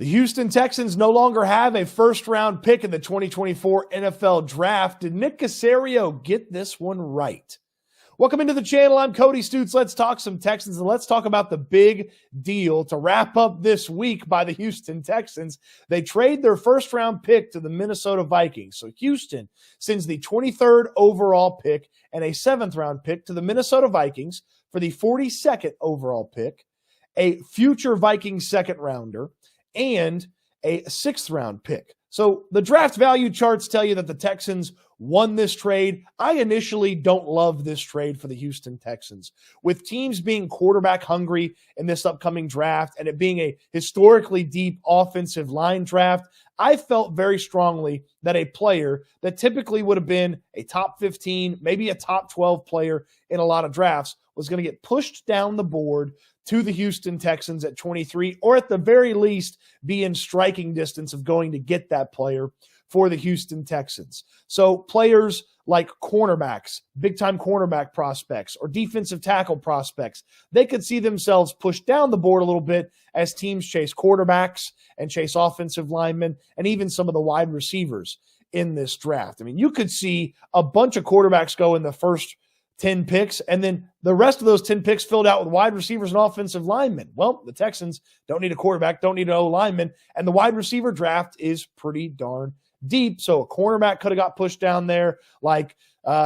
The Houston Texans no longer have a first-round pick in the 2024 NFL Draft. Did Nick Caserio get this one right? Welcome into the channel. I'm Cody Stoots. Let's talk some Texans, and let's talk about the big deal to wrap up this week by the Houston Texans. They trade their first-round pick to the Minnesota Vikings. So Houston sends the 23rd overall pick and a 7th-round pick to the Minnesota Vikings for the 42nd overall pick, a future Vikings second-rounder, and a 6th-round pick. So the draft value charts tell you that the Texans won this trade. I initially don't love this trade for the Houston Texans. With teams being quarterback hungry in this upcoming draft and it being a historically deep offensive line draft, I felt very strongly that a player that typically would have been a top 15, maybe a top 12 player in a lot of drafts was going to get pushed down the board to the Houston Texans at 23, or at the very least be in striking distance of going to get that player for the Houston Texans. So players like cornerbacks, big-time cornerback prospects, or defensive tackle prospects, they could see themselves pushed down the board a little bit as teams chase quarterbacks and chase offensive linemen and even some of the wide receivers in this draft. I mean, you could see a bunch of quarterbacks go in the first 10 picks, and then the rest of those 10 picks filled out with wide receivers and offensive linemen. Well, the Texans don't need a quarterback, don't need an O-lineman, and the wide receiver draft is pretty darn deep. So a cornerback could have got pushed down there, like,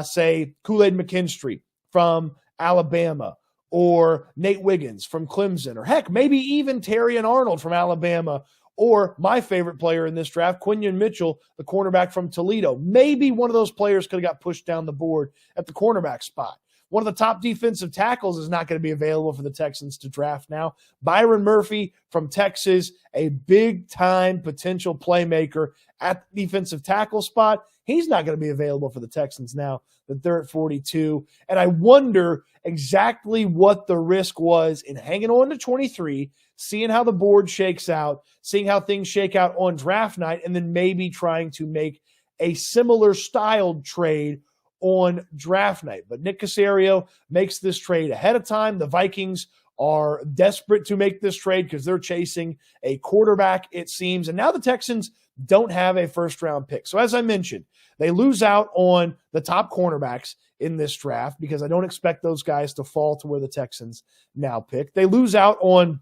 say, Kool-Aid McKinstry from Alabama, or Nate Wiggins from Clemson, or heck, maybe even Terry and Arnold from Alabama, or my favorite player in this draft, Quinyon Mitchell, the cornerback from Toledo. Maybe one of those players could have got pushed down the board at the cornerback spot. One of the top defensive tackles is not going to be available for the Texans to draft now. Byron Murphy from Texas, a big-time potential playmaker at the defensive tackle spot. He's not going to be available for the Texans now that they're at 42. And I wonder exactly what the risk was in hanging on to 23, seeing how the board shakes out, seeing how things shake out on draft night, and then maybe trying to make a similar styled trade on draft night. But Nick Caserio makes this trade ahead of time. The Vikings are desperate to make this trade because they're chasing a quarterback, it seems. And now the Texans don't have a first-round pick. So as I mentioned, they lose out on the top cornerbacks in this draft because I don't expect those guys to fall to where the Texans now pick. They lose out on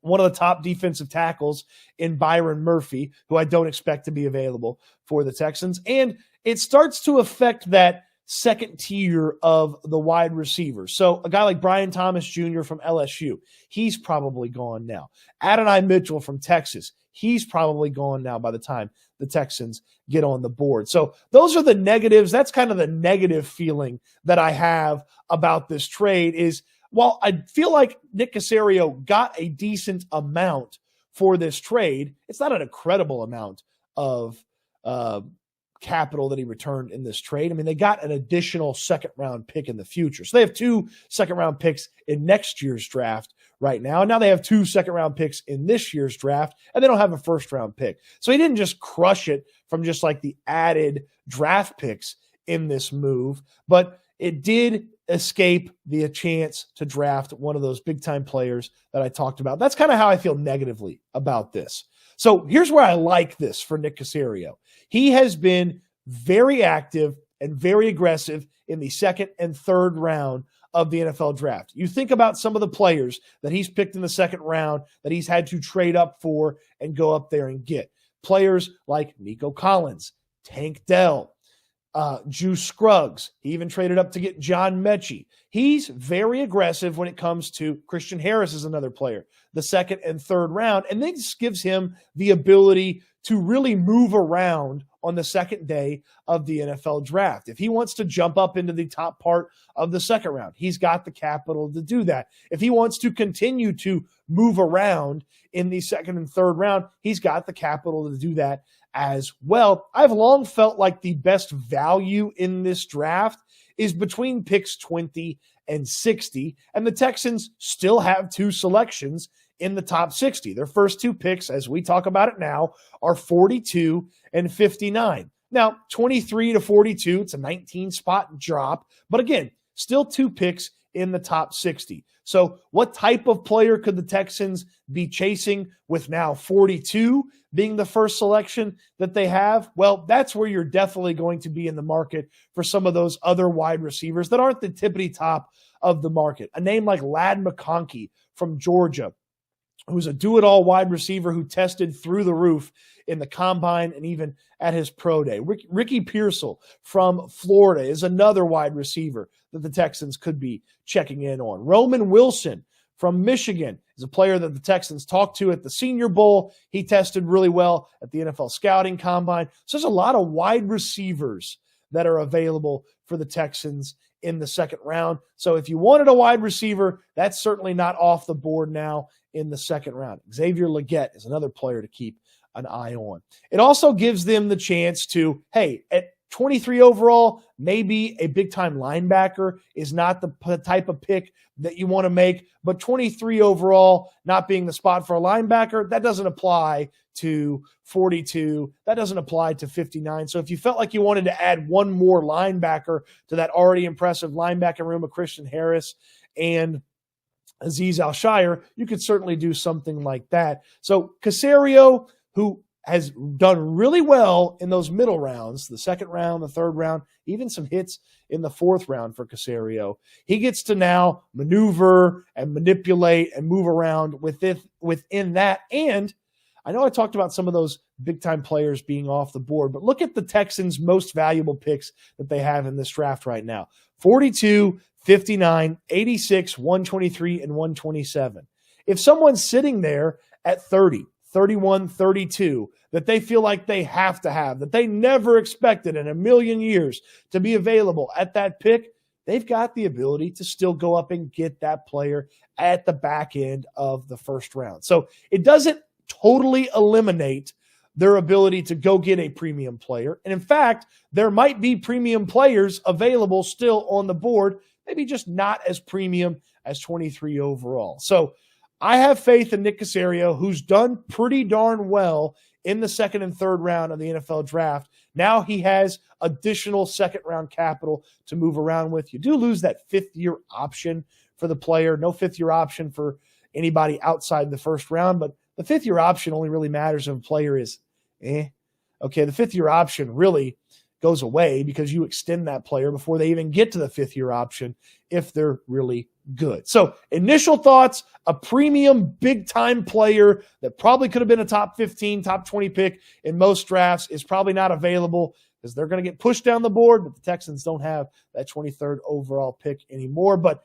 one of the top defensive tackles in Byron Murphy, who I don't expect to be available for the Texans. And it starts to affect that second tier of the wide receivers. So a guy like Brian Thomas Jr. from LSU, he's probably gone now. Adonai Mitchell from Texas, he's probably gone now by the time the Texans get on the board. So those are the negatives. That's kind of the negative feeling that I have about this trade is, while I feel like Nick Caserio got a decent amount for this trade, it's not an incredible amount of capital that he returned in this trade. I mean, they got an additional second-round pick in the future. So they have 2 second-round picks in next year's draft right now. Now they have 2 second-round picks in this year's draft, and they don't have a first-round pick. So he didn't just crush it from just like the added draft picks in this move, but it did escape the chance to draft one of those big-time players that I talked about. That's kind of how I feel negatively about this. So here's where I like this for Nick Caserio. He has been very active and very aggressive in the 2nd and 3rd round of the NFL draft. You think about some of the players that he's picked in the 2nd round that he's had to trade up for and go up there and get. Players like Nico Collins, Tank Dell, Juice Scruggs. He even traded up to get John Mechie. He's very aggressive when it comes to Christian Harris is another player, the 2nd and 3rd round. And this gives him the ability to really move around on the 2nd day of the NFL draft. If he wants to jump up into the top part of the 2nd round, he's got the capital to do that. If he wants to continue to move around in the 2nd and 3rd round, he's got the capital to do that as well. I've long felt like the best value in this draft is between picks 20 and 60, and the Texans still have 2 selections in the top 60. Their first 2 picks, as we talk about it now, are 42 and 59. Now, 23 to 42, it's a 19-spot drop, but again, still 2 picks in the top 60. So what type of player could the Texans be chasing with now 42 being the first selection that they have? Well, that's where you're definitely going to be in the market for some of those other wide receivers that aren't the tippity top of the market. A name like Ladd McConkey from Georgia, who's a do-it-all wide receiver who tested through the roof in the combine and even at his pro day. Ricky Pearsall from Florida is another wide receiver that the Texans could be checking in on. Roman Wilson from Michigan is a player that the Texans talked to at the Senior Bowl. He tested really well at the NFL Scouting Combine. So there's a lot of wide receivers that are available for the Texans in the second round. So if you wanted a wide receiver, that's certainly not off the board now in the second round. Xavier Legette is another player to keep an eye on. It also gives them the chance to, hey, at 23 overall, maybe a big-time linebacker is not the type of pick that you want to make, but 23 overall not being the spot for a linebacker, that doesn't apply to 42. That doesn't apply to 59. So if you felt like you wanted to add one more linebacker to that already impressive linebacking room of Christian Harris and Azeez Al-Shire, you could certainly do something like that. So Caserio, who has done really well in those middle rounds, the second round, the third round, even some hits in the fourth round for Caserio. He gets to now maneuver and manipulate and move around within that. And I know I talked about some of those big-time players being off the board, but look at the Texans' most valuable picks that they have in this draft right now. 42, 59, 86, 123, and 127. If someone's sitting there at 30, 31, 32, that they feel like they have to have, that they never expected in a million years to be available at that pick, they've got the ability to still go up and get that player at the back end of the first round. So it doesn't totally eliminate their ability to go get a premium player. And in fact, there might be premium players available still on the board, maybe just not as premium as 23 overall. So I have faith in Nick Caserio, who's done pretty darn well in the second and third round of the NFL draft. Now he has additional second-round capital to move around with. You do lose that fifth-year option for the player. No fifth-year option for anybody outside the first round, but the fifth-year option only really matters if a player is Okay, the fifth-year option really goes away because you extend that player before they even get to the fifth-year option if they're really good. So initial thoughts, a premium big-time player that probably could have been a top 15, top 20 pick in most drafts is probably not available because they're going to get pushed down the board, but the Texans don't have that 23rd overall pick anymore. But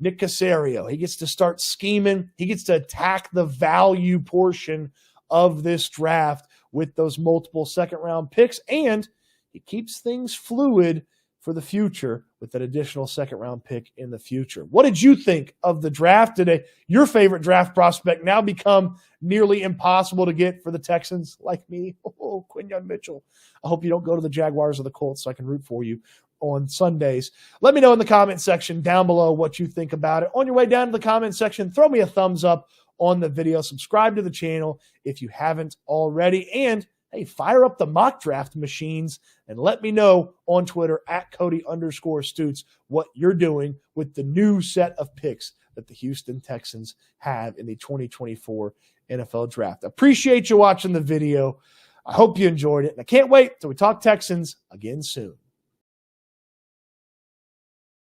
Nick Caserio, he gets to start scheming. He gets to attack the value portion of this draft with those multiple second-round picks, and he keeps things fluid for the future with that additional second-round pick in the future. What did you think of the draft today? Your favorite draft prospect now become nearly impossible to get for the Texans like me. Oh, Quinyon Mitchell. I hope you don't go to the Jaguars or the Colts so I can root for you on Sundays. Let me know in the comment section down below what you think about it. On your way down to the comment section, throw me a thumbs up on the video. Subscribe to the channel if you haven't already. And hey, fire up the mock draft machines and let me know on Twitter at Cody_Stoots what you're doing with the new set of picks that the Houston Texans have in the 2024 NFL Draft. Appreciate you watching the video. I hope you enjoyed it. And I can't wait till we talk Texans again soon.